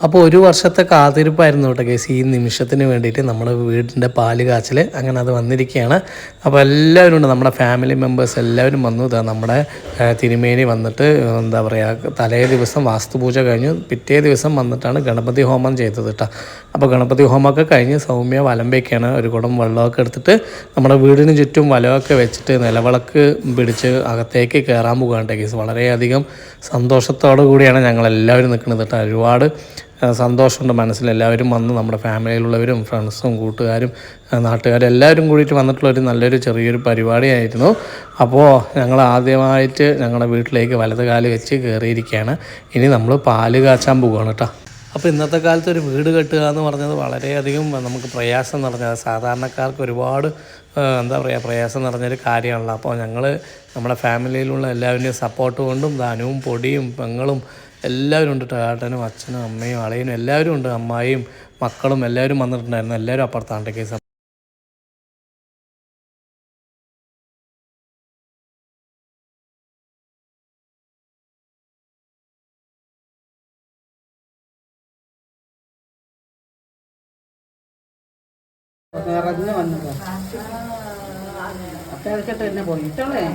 അപ്പോൾ ഒരു വർഷത്തെ കാത്തിരിപ്പായിരുന്നു കേട്ടോ കേസ് ഈ നിമിഷത്തിന് വേണ്ടിയിട്ട് നമ്മുടെ വീടിൻ്റെ പാല് കാച്ചൽ അങ്ങനെ അത് വന്നിരിക്കുകയാണ്. അപ്പോൾ എല്ലാവരും ഉണ്ട്, നമ്മുടെ ഫാമിലി മെമ്പേഴ്സ് എല്ലാവരും വന്നു. നമ്മുടെ തിരുമേനി വന്നിട്ട് എന്താ പറയുക, തലേ ദിവസം വാസ്തുപൂജ കഴിഞ്ഞു, പിറ്റേ ദിവസം വന്നിട്ടാണ് ഗണപതി ഹോമം ചെയ്തത് കേട്ടോ. അപ്പോൾ ഗണപതി ഹോമമൊക്കെ കഴിഞ്ഞ് സൗമ്യ വലം വയ്ക്കുകയാണ്. ഒരു കുടം വെള്ളമൊക്കെ എടുത്തിട്ട് നമ്മുടെ വീടിന് ചുറ്റും വലമൊക്കെ വെച്ചിട്ട് നിലവിളക്ക് പിടിച്ച് അകത്തേക്ക് കയറാൻ പോകുകയാണ് കേസ്. വളരെയധികം സന്തോഷത്തോടു കൂടിയാണ് ഞങ്ങളെല്ലാവരും നിൽക്കുന്നത് കേട്ടോ. ഒരുപാട് സന്തോഷമുണ്ട് മനസ്സിൽ. എല്ലാവരും വന്ന് നമ്മുടെ ഫാമിലിയിലുള്ളവരും ഫ്രണ്ട്സും കൂട്ടുകാരും നാട്ടുകാരും എല്ലാവരും കൂടിയിട്ട് വന്നിട്ടുള്ളൊരു നല്ലൊരു ചെറിയൊരു പരിപാടിയായിരുന്നു. അപ്പോൾ ഞങ്ങൾ ആദ്യമായിട്ട് ഞങ്ങളുടെ വീട്ടിലേക്ക് വലത് കാല് വെച്ച് കയറിയിരിക്കുകയാണ്. ഇനി നമ്മൾ പാല് കാച്ചാൻ പോവുകയാണ് കേട്ടോ. അപ്പോൾ ഇന്നത്തെ കാലത്ത് ഒരു വീട് കെട്ടുക എന്ന് പറഞ്ഞത് വളരെയധികം നമുക്ക് പ്രയാസം നിറഞ്ഞത്, സാധാരണക്കാർക്ക് ഒരുപാട് എന്താ പറയുക പ്രയാസം നിറഞ്ഞൊരു കാര്യമാണല്ലോ. അപ്പോൾ ഞങ്ങൾ നമ്മുടെ ഫാമിലിയിലുള്ള എല്ലാവരുടെയും സപ്പോർട്ട് കൊണ്ടും ധനവും പൊടിയും പെങ്ങളും എല്ലാവരും ഉണ്ട് കേട്ടോ. ഏട്ടനും അച്ഛനും അമ്മയും അളയനും എല്ലാവരും ഉണ്ട്, അമ്മായിയും മക്കളും എല്ലാവരും വന്നിട്ടുണ്ടായിരുന്നു. എല്ലാവരും അപ്പുറത്താണ് കേസ്. നിറഞ്ഞു വന്നത് അത്യാവശ്യമായിട്ട് തന്നെ പോയിട്ടോളേ.